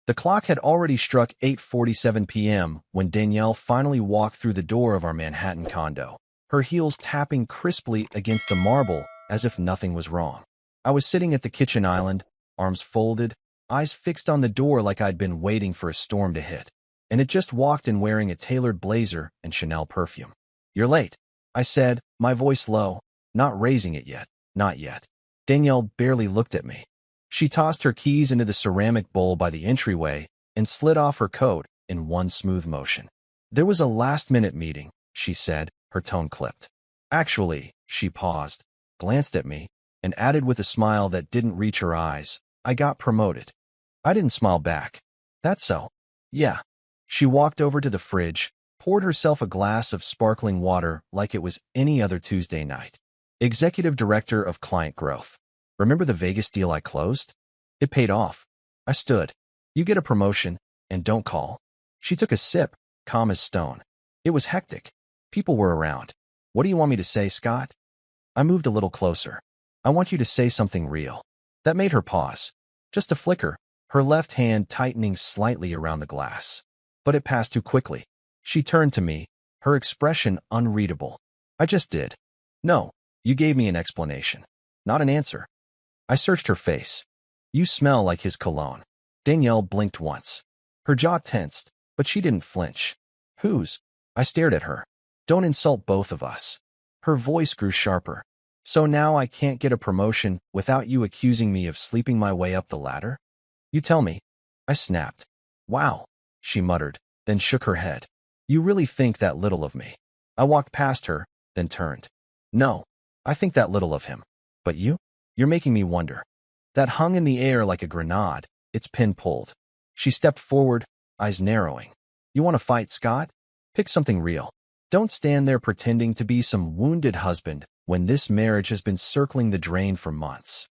The clock had already struck 8:47 p.m. when Danielle finally walked through the door of our Manhattan condo, her heels tapping crisply against the marble as if nothing was wrong. I was sitting at the kitchen island, arms folded, eyes fixed on the door like I'd been waiting for a storm to hit, and had just walked in wearing a tailored blazer and Chanel perfume. "You're late," I said, my voice low, not raising it yet, not yet. Danielle barely looked at me. She tossed her keys into the ceramic bowl by the entryway and slid off her coat in one smooth motion. "There was a last-minute meeting," she said, her tone clipped. "Actually," she paused, glanced at me, and added with a smile that didn't reach her eyes, "I got promoted." I didn't smile back. "That's so?" "Yeah." She walked over to the fridge, poured herself a glass of sparkling water like it was any other Tuesday night. "Executive Director of Client Growth. Remember the Vegas deal I closed? It paid off." I stood. "You get a promotion, and don't call." She took a sip, calm as stone. It was hectic. People were around. "What do you want me to say, Scott?" I moved a little closer. "I want you to say something real." That made her pause. Just a flicker, her left hand tightening slightly around the glass. But it passed too quickly. She turned to me, her expression unreadable. "I just did." "No, you gave me an explanation, not an answer." I searched her face. "You smell like his cologne." Danielle blinked once. Her jaw tensed, but she didn't flinch. "Whose?" I stared at her. "Don't insult both of us." Her voice grew sharper. "So now I can't get a promotion without you accusing me of sleeping my way up the ladder?" "You tell me." I snapped. "Wow," she muttered, then shook her head. "You really think that little of me?" I walked past her, then turned. "No, I think that little of him. But you? You're making me wonder." That hung in the air like a grenade, its pin pulled. She stepped forward, eyes narrowing. "You want to fight, Scott? Pick something real. Don't stand there pretending to be some wounded husband when this marriage has been circling the drain for months."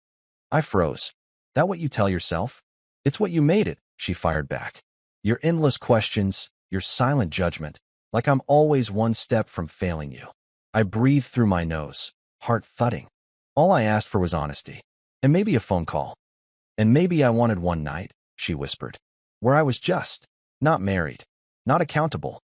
I froze. "That what you tell yourself?" "It's what you made it," she fired back. "Your endless questions, your silent judgment, like I'm always one step from failing you." I breathed through my nose, heart thudding. All I asked for was honesty. And maybe a phone call. "And maybe I wanted one night," she whispered, "where I was just, not married, not accountable."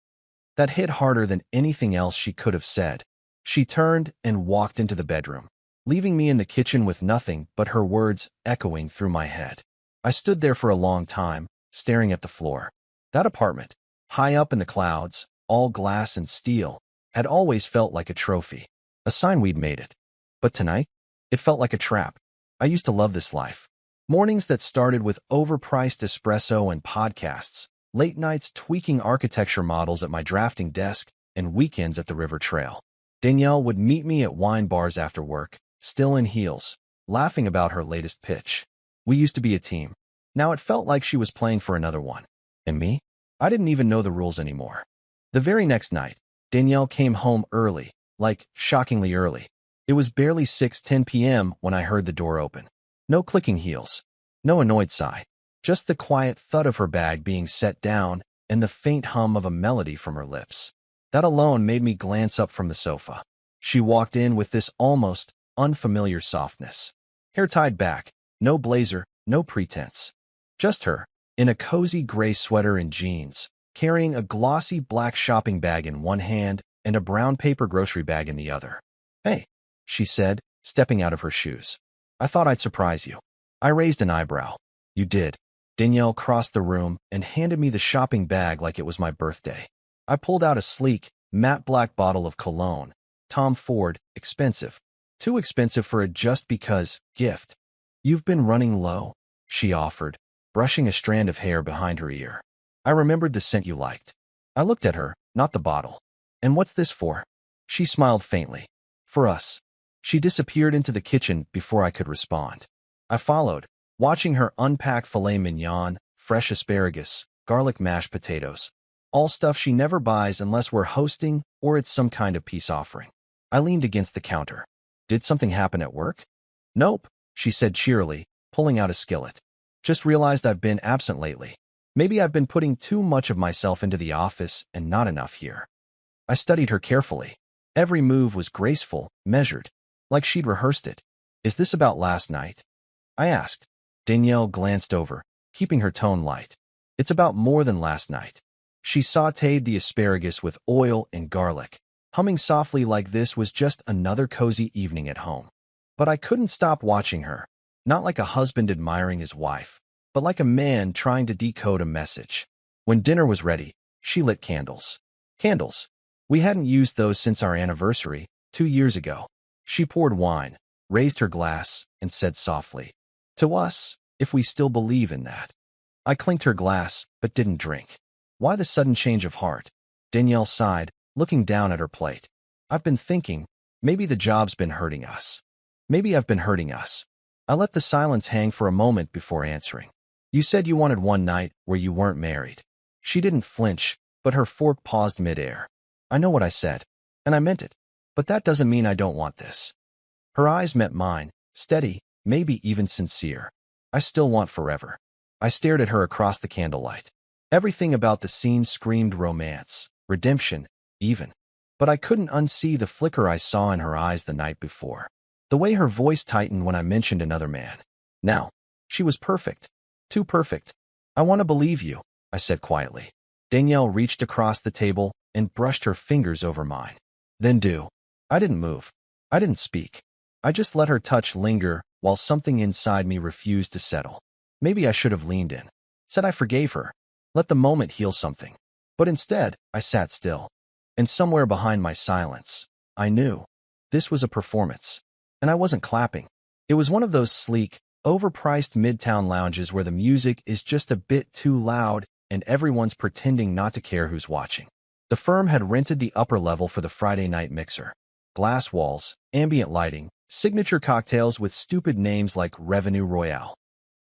That hit harder than anything else she could have said. She turned and walked into the bedroom, leaving me in the kitchen with nothing but her words echoing through my head. I stood there for a long time, staring at the floor. That apartment, high up in the clouds, all glass and steel, had always felt like a trophy, a sign we'd made it. But tonight, it felt like a trap. I used to love this life. Mornings that started with overpriced espresso and podcasts, late nights tweaking architecture models at my drafting desk, and weekends at the river trail. Danielle would meet me at wine bars after work, still in heels, laughing about her latest pitch. We used to be a team. Now it felt like she was playing for another one. And me? I didn't even know the rules anymore. The very next night, Danielle came home early, like shockingly early. It was barely 6:10 p.m. when I heard the door open. No clicking heels, no annoyed sigh, just the quiet thud of her bag being set down and the faint hum of a melody from her lips. That alone made me glance up from the sofa. She walked in with this almost unfamiliar softness. Hair tied back, no blazer, no pretense. Just her, in a cozy gray sweater and jeans, carrying a glossy black shopping bag in one hand and a brown paper grocery bag in the other. "Hey," she said, stepping out of her shoes. "I thought I'd surprise you." I raised an eyebrow. "You did." Danielle crossed the room and handed me the shopping bag like it was my birthday. I pulled out a sleek, matte black bottle of cologne. Tom Ford, expensive. Too expensive for a just because gift. "You've been running low," she offered, brushing a strand of hair behind her ear. "I remembered the scent you liked." I looked at her, not the bottle. "And what's this for?" She smiled faintly. "For us." She disappeared into the kitchen before I could respond. I followed, watching her unpack filet mignon, fresh asparagus, garlic mashed potatoes. All stuff she never buys unless we're hosting or it's some kind of peace offering. I leaned against the counter. "Did something happen at work?" "Nope," she said cheerily, pulling out a skillet. "Just realized I've been absent lately. Maybe I've been putting too much of myself into the office and not enough here." I studied her carefully. Every move was graceful, measured, like she'd rehearsed it. "Is this about last night?" I asked. Danielle glanced over, keeping her tone light. It's about more than last night. She sautéed the asparagus with oil and garlic, humming softly like this was just another cozy evening at home. But I couldn't stop watching her, not like a husband admiring his wife, but like a man trying to decode a message. When dinner was ready, she lit candles. Candles. We hadn't used those since our anniversary, 2 years ago. She poured wine, raised her glass, and said softly, "To us, if we still believe in that." I clinked her glass, but didn't drink. Why the sudden change of heart? Danielle sighed, looking down at her plate. I've been thinking, maybe the job's been hurting us. Maybe I've been hurting us. I let the silence hang for a moment before answering. You said you wanted one night where you weren't married. She didn't flinch, but her fork paused midair. I know what I said, and I meant it, but that doesn't mean I don't want this. Her eyes met mine, steady, maybe even sincere. I still want forever. I stared at her across the candlelight. Everything about the scene screamed romance, redemption, even. But I couldn't unsee the flicker I saw in her eyes the night before. The way her voice tightened when I mentioned another man. Now, she was perfect. Too perfect. I want to believe you, I said quietly. Danielle reached across the table and brushed her fingers over mine. Then do. I didn't move. I didn't speak. I just let her touch linger while something inside me refused to settle. Maybe I should have leaned in. Said I forgave her. Let the moment heal something. But instead, I sat still. And somewhere behind my silence, I knew. This was a performance. And I wasn't clapping. It was one of those sleek, overpriced midtown lounges where the music is just a bit too loud and everyone's pretending not to care who's watching. The firm had rented the upper level for the Friday night mixer. Glass walls, ambient lighting, signature cocktails with stupid names like Revenue Royale.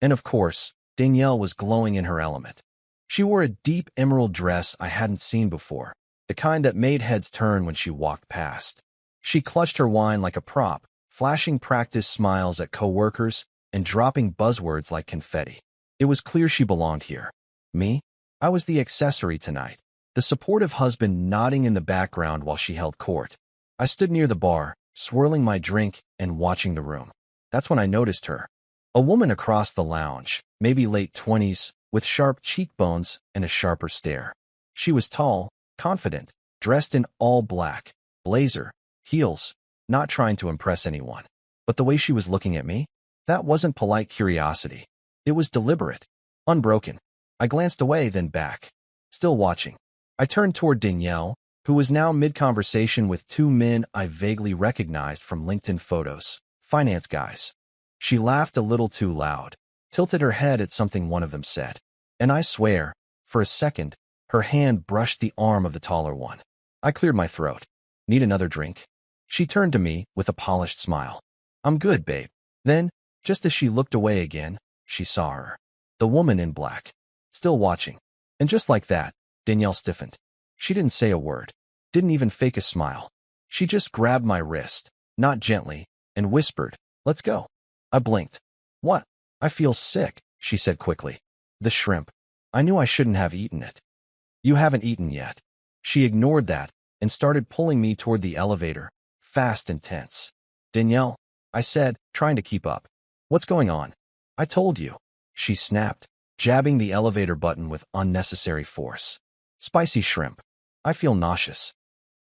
And of course, Danielle was glowing in her element. She wore a deep emerald dress I hadn't seen before, the kind that made heads turn when she walked past. She clutched her wine like a prop, flashing practice smiles at coworkers and dropping buzzwords like confetti. It was clear she belonged here. Me? I was the accessory tonight, the supportive husband nodding in the background while she held court. I stood near the bar, swirling my drink and watching the room. That's when I noticed her. A woman across the lounge, maybe late 20s, with sharp cheekbones and a sharper stare. She was tall, confident, dressed in all black, blazer, heels, not trying to impress anyone. But the way she was looking at me, that wasn't polite curiosity. It was deliberate, unbroken. I glanced away, then back. Still watching. I turned toward Danielle, who was now mid-conversation with 2 men I vaguely recognized from LinkedIn photos, finance guys. She laughed a little too loud, tilted her head at something one of them said. And I swear, for a second, her hand brushed the arm of the taller one. I cleared my throat. Need another drink? She turned to me with a polished smile. I'm good, babe. Then, just as she looked away again, she saw her. The woman in black. Still watching. And just like that, Danielle stiffened. She didn't say a word. Didn't even fake a smile. She just grabbed my wrist, not gently, and whispered, "Let's go." I blinked. What? I feel sick, she said quickly. The shrimp. I knew I shouldn't have eaten it. You haven't eaten yet. She ignored that and started pulling me toward the elevator, fast and tense. Danielle, I said, trying to keep up. What's going on? I told you. She snapped, jabbing the elevator button with unnecessary force. Spicy shrimp. I feel nauseous.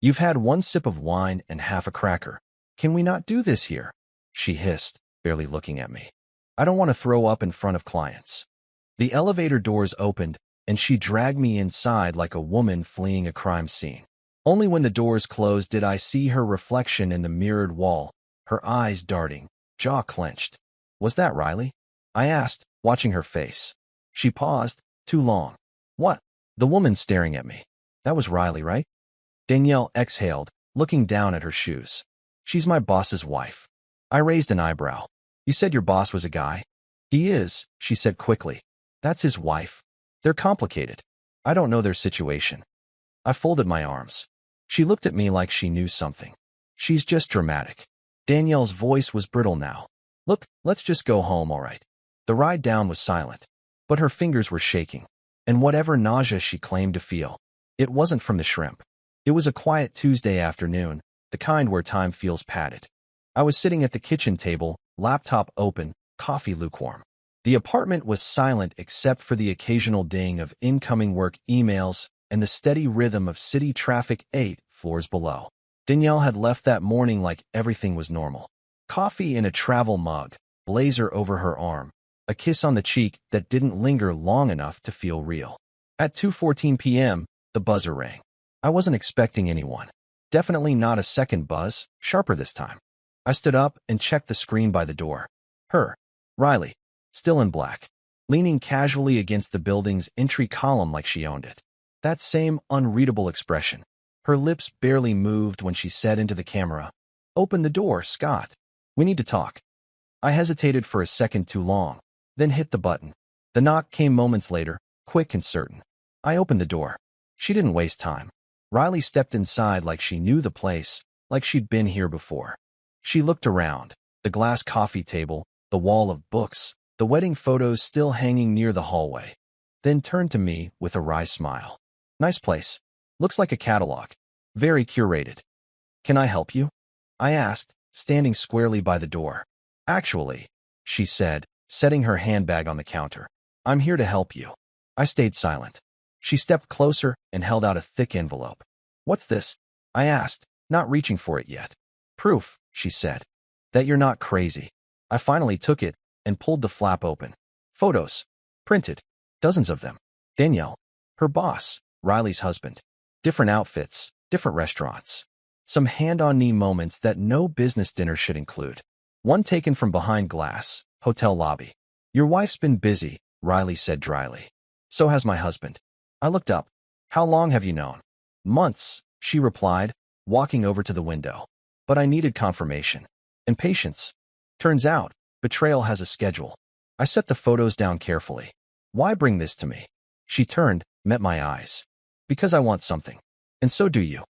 You've had 1 sip of wine and half a cracker. Can we not do this here? She hissed, barely looking at me. I don't want to throw up in front of clients. The elevator doors opened, and she dragged me inside like a woman fleeing a crime scene. Only when the doors closed did I see her reflection in the mirrored wall, her eyes darting, jaw clenched. Was that Riley? I asked, watching her face. She paused, too long. What? The woman staring at me. That was Riley, right? Danielle exhaled, looking down at her shoes. She's my boss's wife. I raised an eyebrow. You said your boss was a guy? He is, she said quickly. That's his wife. They're complicated. I don't know their situation. I folded my arms. She looked at me like she knew something. She's just dramatic. Danielle's voice was brittle now. Look, let's just go home, all right. The ride down was silent, but her fingers were shaking. And whatever nausea she claimed to feel, it wasn't from the shrimp. It was a quiet Tuesday afternoon, the kind where time feels padded. I was sitting at the kitchen table, laptop open, coffee lukewarm. The apartment was silent except for the occasional ding of incoming work emails and the steady rhythm of city traffic 8 floors below. Danielle had left that morning like everything was normal. Coffee in a travel mug, blazer over her arm, a kiss on the cheek that didn't linger long enough to feel real. At 2:14 p.m., the buzzer rang. I wasn't expecting anyone. Definitely not a second buzz, sharper this time. I stood up and checked the screen by the door. Her, Riley, still in black, leaning casually against the building's entry column like she owned it. That same unreadable expression. Her lips barely moved when she said into the camera, "Open the door, Scott. We need to talk." I hesitated for a second too long, then hit the button. The knock came moments later, quick and certain. I opened the door. She didn't waste time. Riley stepped inside like she knew the place, like she'd been here before. She looked around, the glass coffee table, the wall of books, the wedding photos still hanging near the hallway, then turned to me with a wry smile. "Nice place. Looks like a catalog. Very curated. Can I help you?" I asked, standing squarely by the door. "Actually," she said, setting her handbag on the counter, "I'm here to help you." I stayed silent. She stepped closer and held out a thick envelope. "What's this?" I asked, not reaching for it yet. "Proof," she said, "that you're not crazy." I finally took it and pulled the flap open. Photos. Printed. Dozens of them. Danielle. Her boss. Riley's husband. Different outfits. Different restaurants. Some hand-on-knee moments that no business dinner should include. One taken from behind glass. Hotel lobby. "Your wife's been busy," Riley said dryly. "So has my husband." I looked up. "How long have you known?" "Months," she replied, walking over to the window. But I needed confirmation. And patience. Turns out, betrayal has a schedule. I set the photos down carefully. "Why bring this to me?" She turned, met my eyes. "Because I want something. And so do you."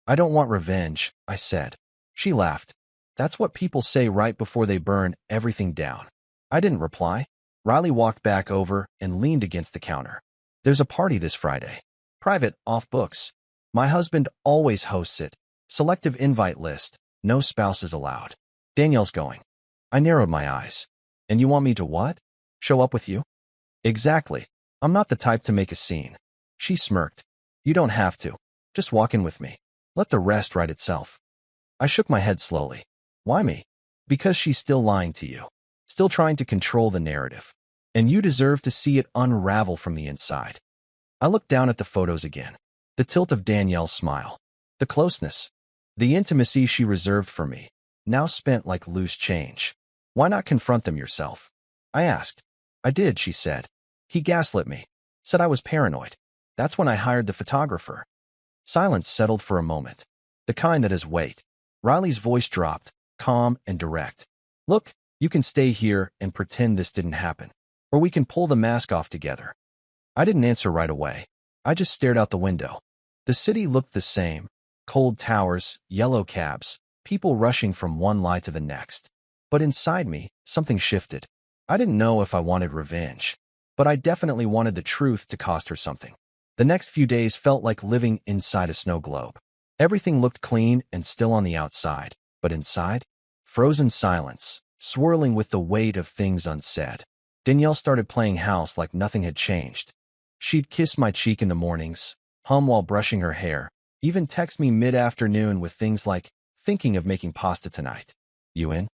"I don't want revenge," I said. She laughed. "That's what people say right before they burn everything down." I didn't reply. Riley walked back over and leaned against the counter. "There's a party this Friday. Private, off books. My husband always hosts it. Selective invite list. No spouses allowed. Danielle's going." I narrowed my eyes. "And you want me to what? Show up with you?" "Exactly. I'm not the type to make a scene." She smirked. "You don't have to. Just walk in with me. Let the rest write itself." I shook my head slowly. "Why me?" "Because she's still lying to you. Still trying to control the narrative. And you deserve to see it unravel from the inside." I looked down at the photos again. The tilt of Danielle's smile. The closeness. The intimacy she reserved for me. Now spent like loose change. "Why not confront them yourself?" I asked. "I did," she said. "He gaslit me. Said I was paranoid. That's when I hired the photographer." Silence settled for a moment. The kind that has weight. Riley's voice dropped, calm and direct. "Look, you can stay here and pretend this didn't happen. Or we can pull the mask off together." I didn't answer right away. I just stared out the window. The city looked the same. Cold towers, yellow cabs, people rushing from one lie to the next. But inside me, something shifted. I didn't know if I wanted revenge, but I definitely wanted the truth to cost her something. The next few days felt like living inside a snow globe. Everything looked clean and still on the outside, but inside, frozen silence, swirling with the weight of things unsaid. Danielle started playing house like nothing had changed. She'd kiss my cheek in the mornings, hum while brushing her hair, even text me mid-afternoon with things like, "Thinking of making pasta tonight. You in?"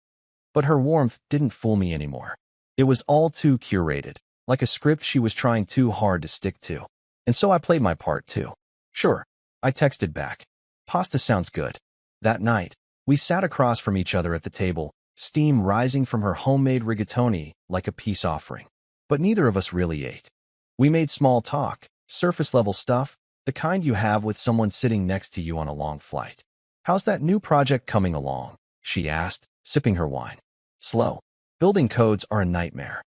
But her warmth didn't fool me anymore. It was all too curated, like a script she was trying too hard to stick to. And so I played my part too. "Sure," I texted back. "Pasta sounds good." That night, we sat across from each other at the table, steam rising from her homemade rigatoni like a peace offering. But neither of us really ate. We made small talk, surface-level stuff, the kind you have with someone sitting next to you on a long flight. "How's that new project coming along?" she asked, sipping her wine. "Slow. Building codes are a nightmare."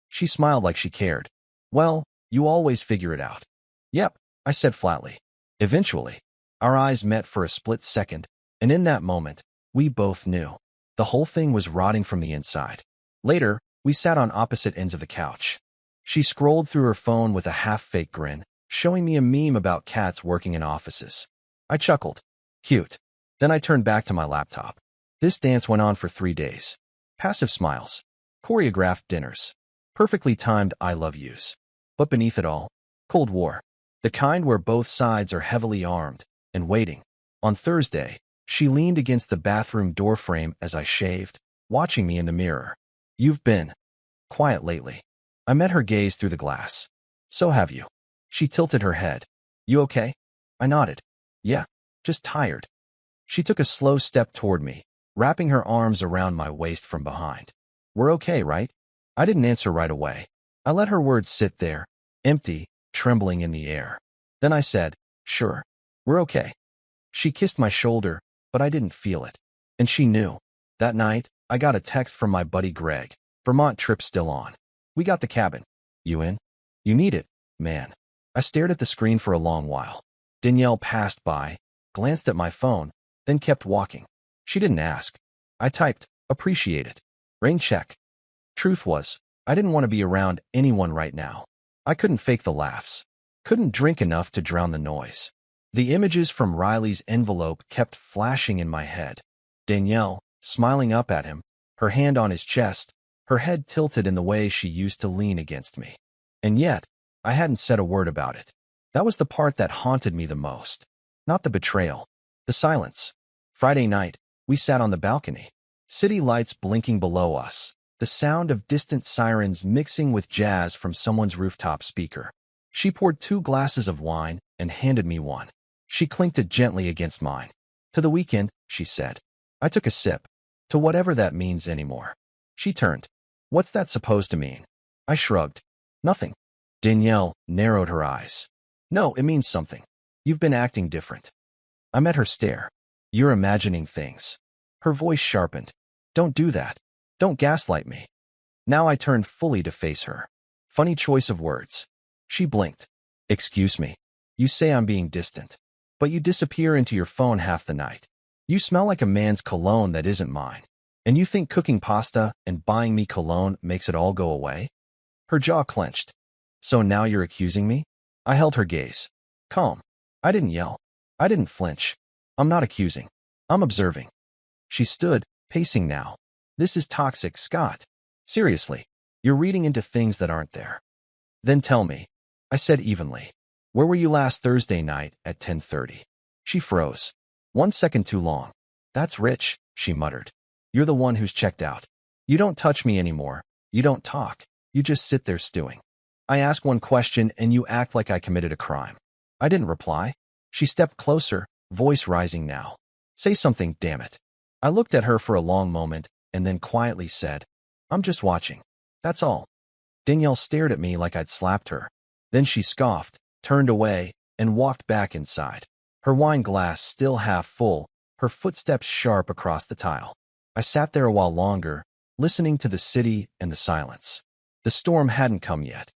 She smiled like she cared. "Well, you always figure it out." "Yep," I said flatly. Eventually, our eyes met for a split second, and in that moment, we both knew. The whole thing was rotting from the inside. Later, we sat on opposite ends of the couch. She scrolled through her phone with a half-fake grin, showing me a meme about cats working in offices. I chuckled. Cute. Then I turned back to my laptop. This dance went on for 3 days. Passive smiles. Choreographed dinners. Perfectly timed I love yous. But beneath it all, Cold War. The kind where both sides are heavily armed and waiting. On Thursday, she leaned against the bathroom doorframe as I shaved, watching me in the mirror. You've been quiet lately. I met her gaze through the glass. So have you. She tilted her head. You okay? I nodded. Yeah, just tired. She took a slow step toward me, wrapping her arms around my waist from behind. We're okay, right? I didn't answer right away. I let her words sit there, empty, trembling in the air. Then I said, sure, we're okay. She kissed my shoulder, but I didn't feel it. And she knew. That night, I got a text from my buddy Greg. Vermont trip still on. We got the cabin. You in? You need it, man. I stared at the screen for a long while. Danielle passed by, glanced at my phone, then kept walking. She didn't ask. I typed, appreciate it. Rain check. Truth was, I didn't want to be around anyone right now. I couldn't fake the laughs. Couldn't drink enough to drown the noise. The images from Riley's envelope kept flashing in my head. Danielle, smiling up at him, her hand on his chest, her head tilted in the way she used to lean against me. And yet, I hadn't said a word about it. That was the part that haunted me the most. Not the betrayal. The silence. Friday night, we sat on the balcony. City lights blinking below us. The sound of distant sirens mixing with jazz from someone's rooftop speaker. She poured 2 glasses of wine and handed me one. She clinked it gently against mine. To the weekend, she said. I took a sip. To whatever that means anymore. She turned. What's that supposed to mean? I shrugged. Nothing. Danielle narrowed her eyes. No, it means something. You've been acting different. I met her stare. You're imagining things. Her voice sharpened. Don't do that. Don't gaslight me. Now I turned fully to face her. Funny choice of words. She blinked. Excuse me. You say I'm being distant. But you disappear into your phone half the night. You smell like a man's cologne that isn't mine. And you think cooking pasta and buying me cologne makes it all go away? Her jaw clenched. So now you're accusing me? I held her gaze. Calm. I didn't yell. I didn't flinch. I'm not accusing. I'm observing. She stood, pacing now. This is toxic, Scott. Seriously, you're reading into things that aren't there. Then tell me, I said evenly. Where were you last Thursday night at 10:30? She froze. 1 second too long. That's rich, she muttered. You're the one who's checked out. You don't touch me anymore. You don't talk. You just sit there stewing. I ask one question and you act like I committed a crime. I didn't reply. She stepped closer, voice rising now. Say something, damn it. I looked at her for a long moment and then quietly said, I'm just watching. That's all. Danielle stared at me like I'd slapped her. Then she scoffed, turned away, and walked back inside. Her wine glass still half full, her footsteps sharp across the tile. I sat there a while longer, listening to the city and the silence. The storm hadn't come yet,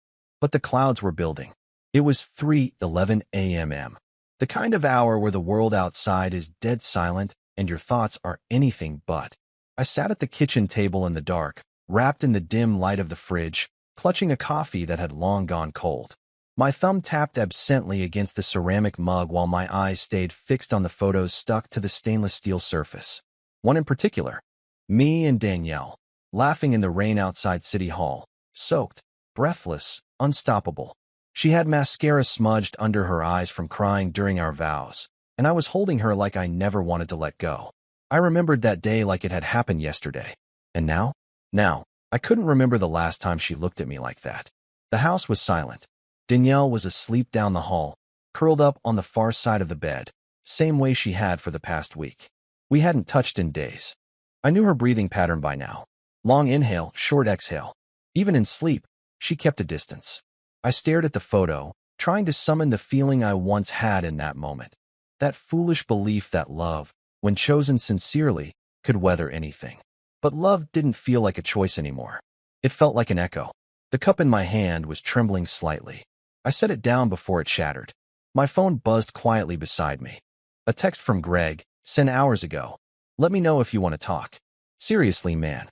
but the clouds were building. It was 3:11 a.m. The kind of hour where the world outside is dead silent and your thoughts are anything but. I sat at the kitchen table in the dark, wrapped in the dim light of the fridge, clutching a coffee that had long gone cold. My thumb tapped absently against the ceramic mug while my eyes stayed fixed on the photos stuck to the stainless steel surface. One in particular. Me and Danielle, laughing in the rain outside City Hall, soaked, breathless, unstoppable. She had mascara smudged under her eyes from crying during our vows, and I was holding her like I never wanted to let go. I remembered that day like it had happened yesterday. And now? Now, I couldn't remember the last time she looked at me like that. The house was silent. Danielle was asleep down the hall, curled up on the far side of the bed, same way she had for the past week. We hadn't touched in days. I knew her breathing pattern by now. Long inhale, short exhale. Even in sleep, she kept a distance. I stared at the photo, trying to summon the feeling I once had in that moment. That foolish belief that love, when chosen sincerely, could weather anything. But love didn't feel like a choice anymore. It felt like an echo. The cup in my hand was trembling slightly. I set it down before it shattered. My phone buzzed quietly beside me. A text from Greg, sent hours ago. Let me know if you want to talk. Seriously, man.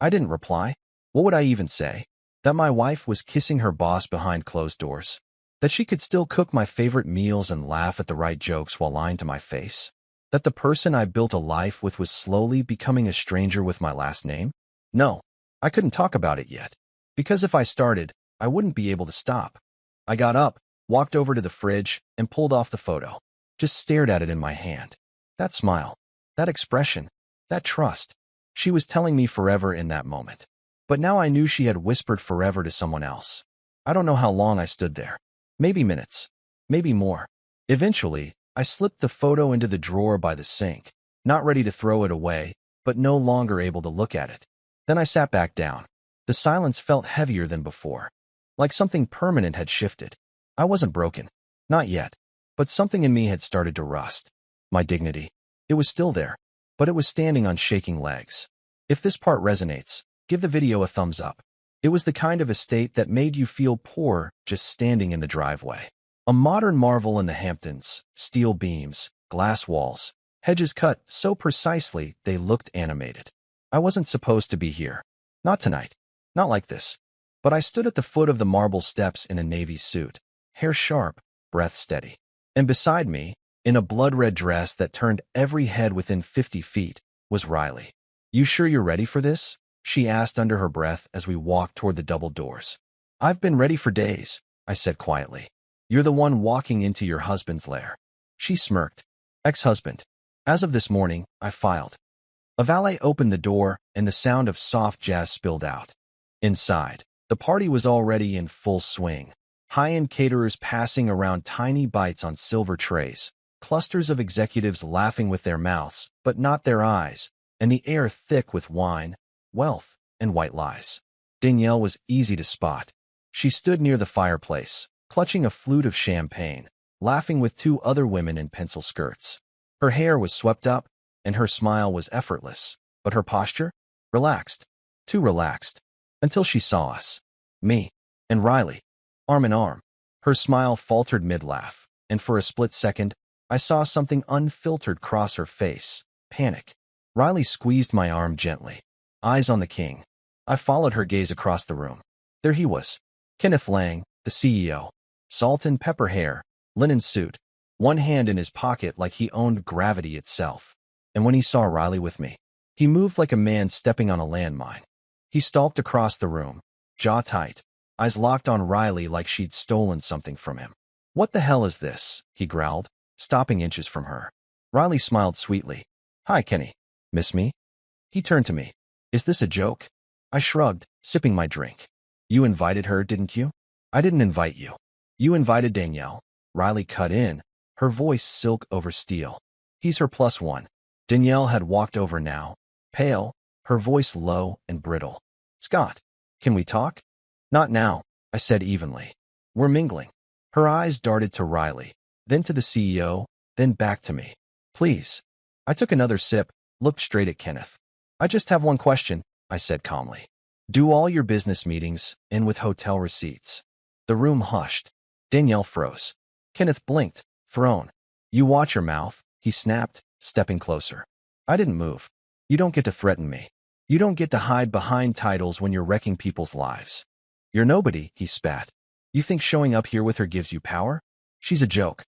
I didn't reply. What would I even say? That my wife was kissing her boss behind closed doors? That she could still cook my favorite meals and laugh at the right jokes while lying to my face? That the person I built a life with was slowly becoming a stranger with my last name? No, I couldn't talk about it yet. Because if I started, I wouldn't be able to stop. I got up, walked over to the fridge, and pulled off the photo. Just stared at it in my hand. That smile, that expression, that trust. She was telling me forever in that moment. But now I knew she had whispered forever to someone else. I don't know how long I stood there. Maybe minutes. Maybe more. Eventually, I slipped the photo into the drawer by the sink, not ready to throw it away, but no longer able to look at it. Then I sat back down. The silence felt heavier than before, like something permanent had shifted. I wasn't broken. Not yet. But something in me had started to rust. My dignity. It was still there, but it was standing on shaking legs. If this part resonates, give the video a thumbs up. It was the kind of estate that made you feel poor just standing in the driveway. A modern marvel in the Hamptons, steel beams, glass walls, hedges cut so precisely they looked animated. I wasn't supposed to be here. Not tonight. Not like this. But I stood at the foot of the marble steps in a navy suit, hair sharp, breath steady. And beside me, in a blood-red dress that turned every head within 50 feet, was Riley. "You sure you're ready for this?" she asked under her breath as we walked toward the double doors. "I've been ready for days," I said quietly. "You're the one walking into your husband's lair." She smirked. "Ex-husband." As of this morning, I filed. A valet opened the door, and the sound of soft jazz spilled out. Inside, the party was already in full swing. High-end caterers passing around tiny bites on silver trays, clusters of executives laughing with their mouths, but not their eyes, and the air thick with wine, wealth, and white lies. Danielle was easy to spot. She stood near the fireplace, clutching a flute of champagne, laughing with two other women in pencil skirts. Her hair was swept up, and her smile was effortless, but her posture? Relaxed. Too relaxed. Until she saw us. Me. And Riley. Arm in arm. Her smile faltered mid-laugh, and for a split second, I saw something unfiltered cross her face. Panic. Riley squeezed my arm gently. Eyes on the king. I followed her gaze across the room. There he was. Kenneth Lang, the CEO. Salt and pepper hair, linen suit, one hand in his pocket like he owned gravity itself. And when he saw Riley with me, he moved like a man stepping on a landmine. He stalked across the room, jaw tight, eyes locked on Riley like she'd stolen something from him. "What the hell is this?" he growled, stopping inches from her. Riley smiled sweetly. "Hi, Kenny. Miss me?" He turned to me. "Is this a joke?" I shrugged, sipping my drink. "You invited her, didn't you?" "I didn't invite you. You invited Danielle." Riley cut in, her voice silk over steel. "He's her plus one." Danielle had walked over now, pale, her voice low and brittle. "Scott, can we talk?" "Not now," I said evenly. "We're mingling." Her eyes darted to Riley, then to the CEO, then back to me. "Please." I took another sip, looked straight at Kenneth. "I just have one question," I said calmly. "Do all your business meetings end with hotel receipts?" The room hushed. Danielle froze. Kenneth blinked, thrown. "You watch your mouth," he snapped, stepping closer. I didn't move. "You don't get to threaten me. You don't get to hide behind titles when you're wrecking people's lives. You're nobody," he spat. "You think showing up here with her gives you power? She's a joke."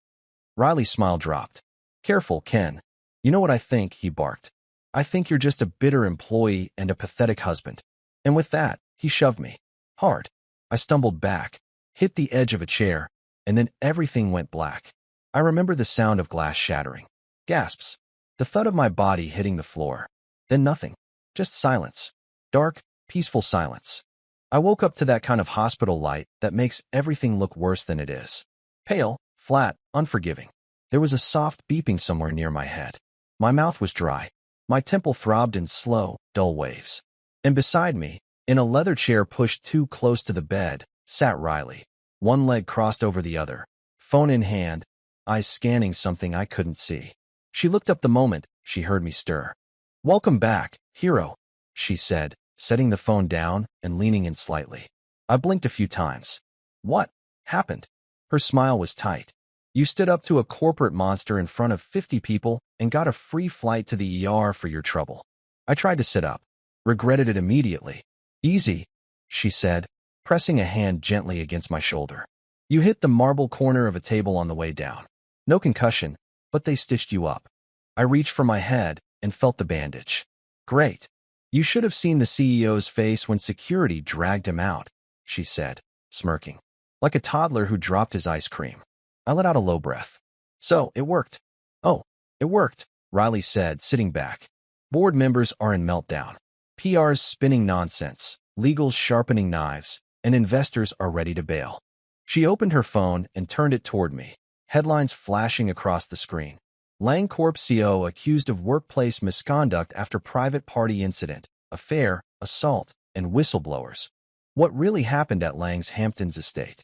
Riley's smile dropped. "Careful, Ken. You know what I think," he barked. "I think you're just a bitter employee and a pathetic husband." And with that, he shoved me. Hard. I stumbled back, hit the edge of a chair, and then everything went black. I remember the sound of glass shattering. Gasps. The thud of my body hitting the floor. Then nothing. Just silence. Dark, peaceful silence. I woke up to that kind of hospital light that makes everything look worse than it is. Pale, flat, unforgiving. There was a soft beeping somewhere near my head. My mouth was dry. My temple throbbed in slow, dull waves. And beside me, in a leather chair pushed too close to the bed, sat Riley. One leg crossed over the other, phone in hand, eyes scanning something I couldn't see. She looked up the moment she heard me stir. "Welcome back, hero," she said, setting the phone down and leaning in slightly. I blinked a few times. "What happened?" Her smile was tight. "You stood up to a corporate monster in front of 50 people and got a free flight to the ER for your trouble." I tried to sit up. Regretted it immediately. "Easy," she said, pressing a hand gently against my shoulder. "You hit the marble corner of a table on the way down. No concussion, but they stitched you up." I reached for my head and felt the bandage. "Great. You should have seen the CEO's face when security dragged him out. she said, smirking, like a toddler who dropped his ice cream. I let out a low breath. So, it worked. Oh, it worked, Riley said, sitting back. Board members are in meltdown. PR's spinning nonsense, legals sharpening knives, and investors are ready to bail. She opened her phone and turned it toward me, headlines flashing across the screen. Lang Corp CO accused of workplace misconduct after private party incident, affair, assault, and whistleblowers. What really happened at Lang's Hamptons estate?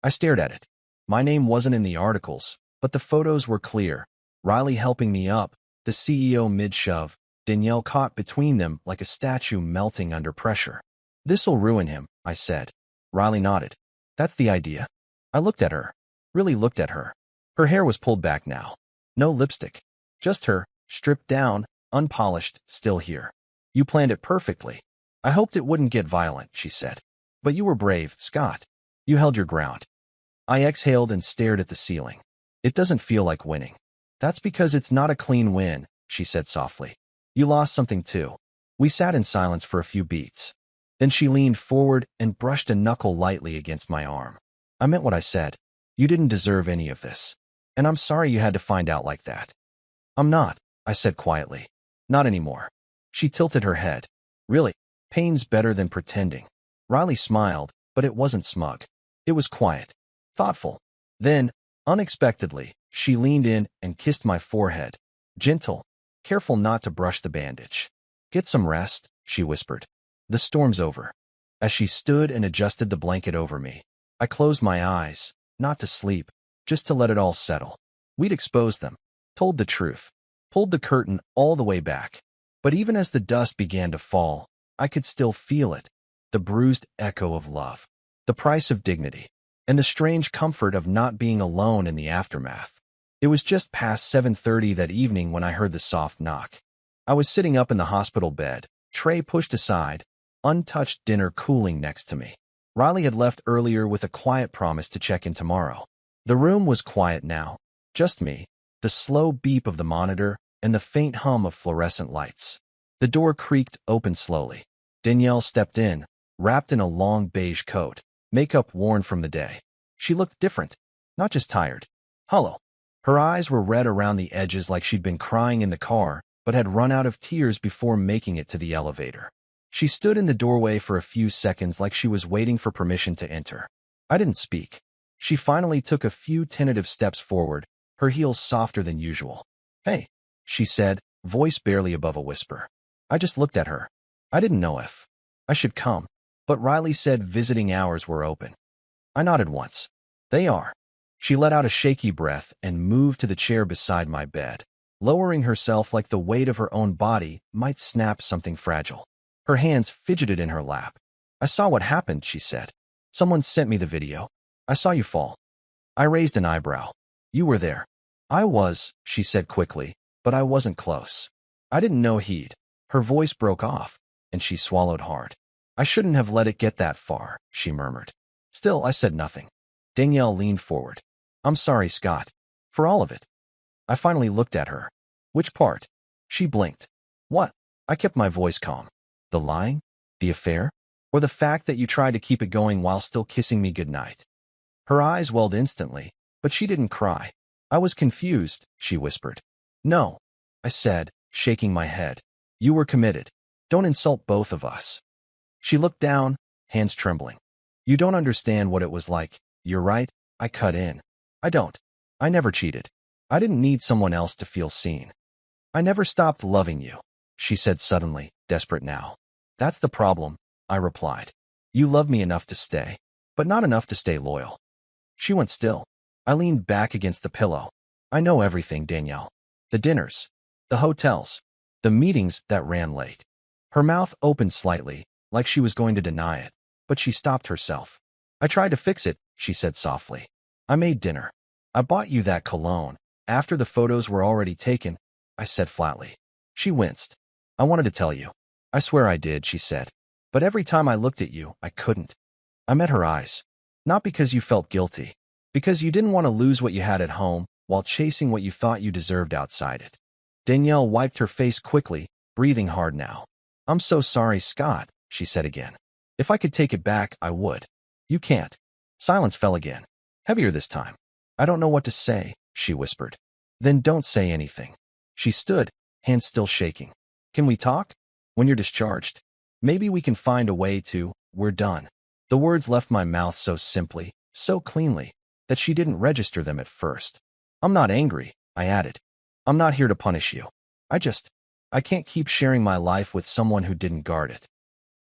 I stared at it. My name wasn't in the articles, but the photos were clear. Riley helping me up, the CEO mid-shove, Danielle caught between them like a statue melting under pressure. This'll ruin him, I said. Riley nodded. That's the idea. I looked at her. Really looked at her. Her hair was pulled back now. No lipstick. Just her, stripped down, unpolished, still here. You planned it perfectly. I hoped it wouldn't get violent, she said. But you were brave, Scott. You held your ground. I exhaled and stared at the ceiling. It doesn't feel like winning. That's because it's not a clean win, she said softly. You lost something too. We sat in silence for a few beats. Then she leaned forward and brushed a knuckle lightly against my arm. I meant what I said. You didn't deserve any of this. And I'm sorry you had to find out like that. I'm not, I said quietly. Not anymore. She tilted her head. Really, pain's better than pretending. Riley smiled, but it wasn't smug. It was quiet, thoughtful. Then, unexpectedly, she leaned in and kissed my forehead. Gentle, careful not to brush the bandage. Get some rest, she whispered. The storm's over. As she stood and adjusted the blanket over me, I closed my eyes, not to sleep, just to let it all settle. We'd exposed them, told the truth, pulled the curtain all the way back. But even as the dust began to fall, I could still feel it, the bruised echo of love, the price of dignity, and the strange comfort of not being alone in the aftermath. It was just past 7:30 that evening when I heard the soft knock. I was sitting up in the hospital bed, tray pushed aside, untouched dinner cooling next to me. Riley had left earlier with a quiet promise to check in tomorrow. The room was quiet now, just me, the slow beep of the monitor, and the faint hum of fluorescent lights. The door creaked open slowly. Danielle stepped in, wrapped in a long beige coat, makeup worn from the day. She looked different, not just tired, hollow. Her eyes were red around the edges like she'd been crying in the car, but had run out of tears before making it to the elevator. She stood in the doorway for a few seconds like she was waiting for permission to enter. I didn't speak. She finally took a few tentative steps forward, her heels softer than usual. Hey, she said, voice barely above a whisper. I just looked at her. I didn't know if I should come, but Riley said visiting hours were open. I nodded once. They are. She let out a shaky breath and moved to the chair beside my bed, lowering herself like the weight of her own body might snap something fragile. Her hands fidgeted in her lap. I saw what happened, she said. Someone sent me the video. I saw you fall. I raised an eyebrow. You were there. I was, she said quickly, but I wasn't close. I didn't know he'd. Her voice broke off, and she swallowed hard. I shouldn't have let it get that far, she murmured. Still, I said nothing. Danielle leaned forward. I'm sorry, Scott. For all of it. I finally looked at her. Which part? She blinked. What? I kept my voice calm. The lying? The affair? Or the fact that you tried to keep it going while still kissing me goodnight? Her eyes welled instantly, but she didn't cry. I was confused, she whispered. No, I said, shaking my head. You were committed. Don't insult both of us. She looked down, hands trembling. You don't understand what it was like. You're right, I cut in. I don't. I never cheated. I didn't need someone else to feel seen. I never stopped loving you, she said suddenly, desperate now. That's the problem, I replied. You love me enough to stay, but not enough to stay loyal. She went still. I leaned back against the pillow. I know everything, Danielle. The dinners, the hotels, the meetings that ran late. Her mouth opened slightly, like she was going to deny it, but she stopped herself. I tried to fix it, she said softly. I made dinner. I bought you that cologne. After the photos were already taken, I said flatly. She winced. I wanted to tell you. I swear I did, she said. But every time I looked at you, I couldn't. I met her eyes. Not because you felt guilty. Because you didn't want to lose what you had at home while chasing what you thought you deserved outside it. Danielle wiped her face quickly, breathing hard now. I'm so sorry, Scott, she said again. If I could take it back, I would. You can't. Silence fell again. Heavier this time. I don't know what to say, she whispered. Then don't say anything. She stood, hands still shaking. Can we talk? When you're discharged. Maybe we can find a way to, we're done. The words left my mouth so simply, so cleanly, that she didn't register them at first. I'm not angry, I added. I'm not here to punish you. I can't keep sharing my life with someone who didn't guard it.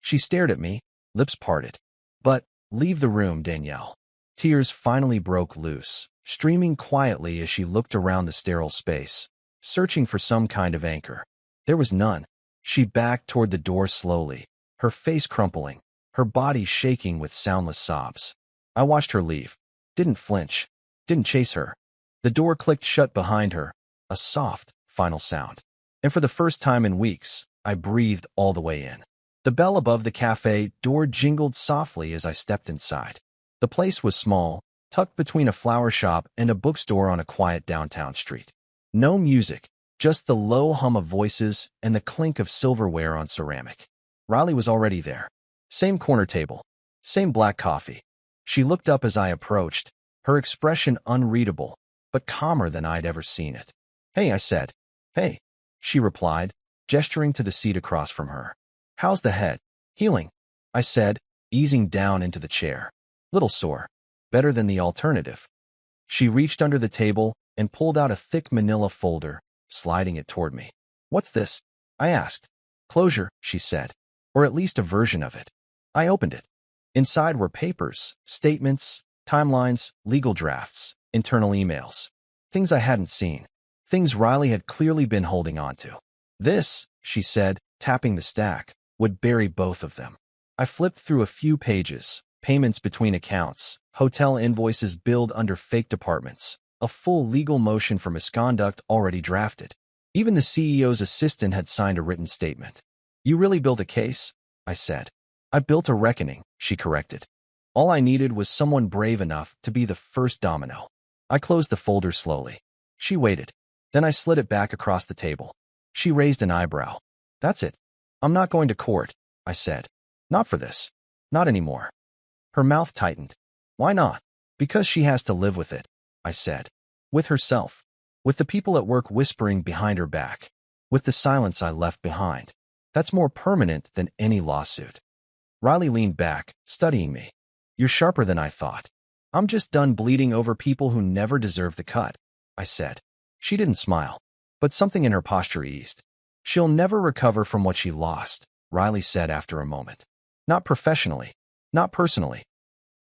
She stared at me, lips parted. But, leave the room, Danielle. Tears finally broke loose, streaming quietly as she looked around the sterile space, searching for some kind of anchor. There was none. She backed toward the door slowly, her face crumpling, her body shaking with soundless sobs. I watched her leave. Didn't flinch. Didn't chase her. The door clicked shut behind her, a soft, final sound. And for the first time in weeks, I breathed all the way in. The bell above the cafe door jingled softly as I stepped inside. The place was small, tucked between a flower shop and a bookstore on a quiet downtown street. No music, just the low hum of voices and the clink of silverware on ceramic. Riley was already there. Same corner table. Same black coffee. She looked up as I approached, her expression unreadable, but calmer than I'd ever seen it. Hey, I said. Hey, she replied, gesturing to the seat across from her. How's the head? Healing, I said, easing down into the chair. Little sore. Better than the alternative. She reached under the table and pulled out a thick manila folder, sliding it toward me. What's this? I asked. Closure, she said. Or at least a version of it. I opened it. Inside were papers, statements, timelines, legal drafts, internal emails. Things I hadn't seen. Things Riley had clearly been holding on to. This, she said, tapping the stack, would bury both of them. I flipped through a few pages, payments between accounts, hotel invoices billed under fake departments, a full legal motion for misconduct already drafted. Even the CEO's assistant had signed a written statement. You really built a case? I said. I built a reckoning, she corrected. All I needed was someone brave enough to be the first domino. I closed the folder slowly. She waited. Then I slid it back across the table. She raised an eyebrow. That's it. I'm not going to court, I said. Not for this. Not anymore. Her mouth tightened. Why not? Because she has to live with it, I said. With herself. With the people at work whispering behind her back. With the silence I left behind. That's more permanent than any lawsuit. Riley leaned back, studying me. You're sharper than I thought. I'm just done bleeding over people who never deserve the cut, I said. She didn't smile, but something in her posture eased. She'll never recover from what she lost, Riley said after a moment. Not professionally. Not personally.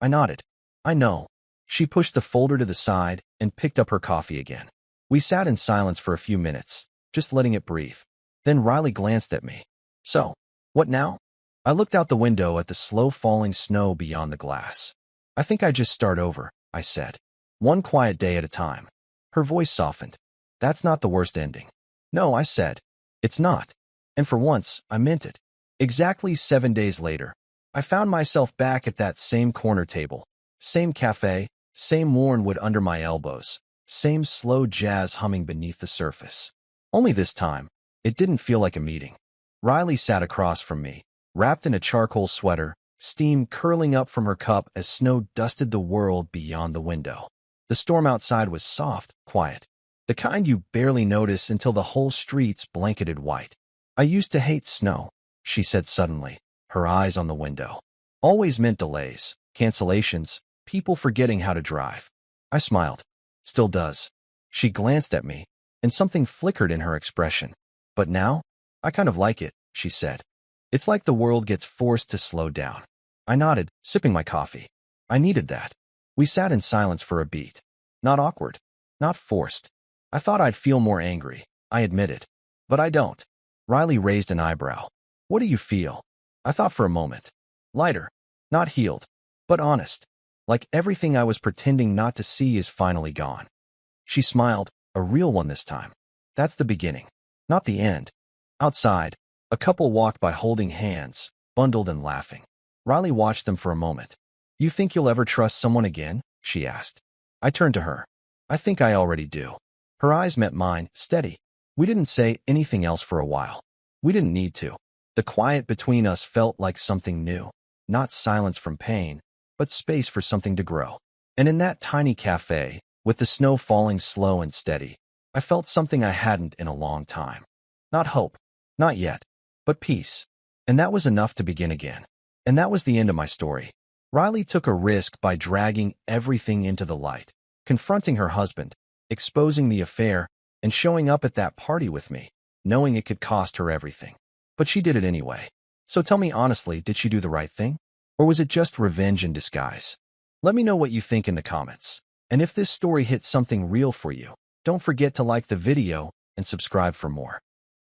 I nodded. I know. She pushed the folder to the side and picked up her coffee again. We sat in silence for a few minutes, just letting it breathe. Then Riley glanced at me. So, what now? I looked out the window at the slow-falling snow beyond the glass. I think I just start over, I said. One quiet day at a time. Her voice softened. That's not the worst ending. No, I said. It's not. And for once, I meant it. Exactly 7 days later, I found myself back at that same corner table. Same cafe, same worn wood under my elbows, same slow jazz humming beneath the surface. Only this time, it didn't feel like a meeting. Riley sat across from me, wrapped in a charcoal sweater, steam curling up from her cup as snow dusted the world beyond the window. The storm outside was soft, quiet. The kind you barely notice until the whole street's blanketed white. I used to hate snow, she said suddenly, her eyes on the window. Always meant delays, cancellations, people forgetting how to drive. I smiled. Still does. She glanced at me, and something flickered in her expression. But now, I kind of like it, she said. It's like the world gets forced to slow down. I nodded, sipping my coffee. I needed that. We sat in silence for a beat. Not awkward. Not forced. I thought I'd feel more angry, I admitted. But I don't. Riley raised an eyebrow. What do you feel? I thought for a moment. Lighter. Not healed. But honest. Like everything I was pretending not to see is finally gone. She smiled, a real one this time. That's the beginning. Not the end. Outside, a couple walked by holding hands, bundled and laughing. Riley watched them for a moment. You think you'll ever trust someone again? She asked. I turned to her. I think I already do. Her eyes met mine, steady. We didn't say anything else for a while. We didn't need to. The quiet between us felt like something new. Not silence from pain, but space for something to grow. And in that tiny cafe, with the snow falling slow and steady, I felt something I hadn't in a long time. Not hope, not yet, but peace. And that was enough to begin again. And that was the end of my story. Riley took a risk by dragging everything into the light, confronting her husband, exposing the affair, and showing up at that party with me, knowing it could cost her everything. But she did it anyway. So tell me honestly, did she do the right thing? Or was it just revenge in disguise? Let me know what you think in the comments. And if this story hit something real for you, don't forget to like the video and subscribe for more.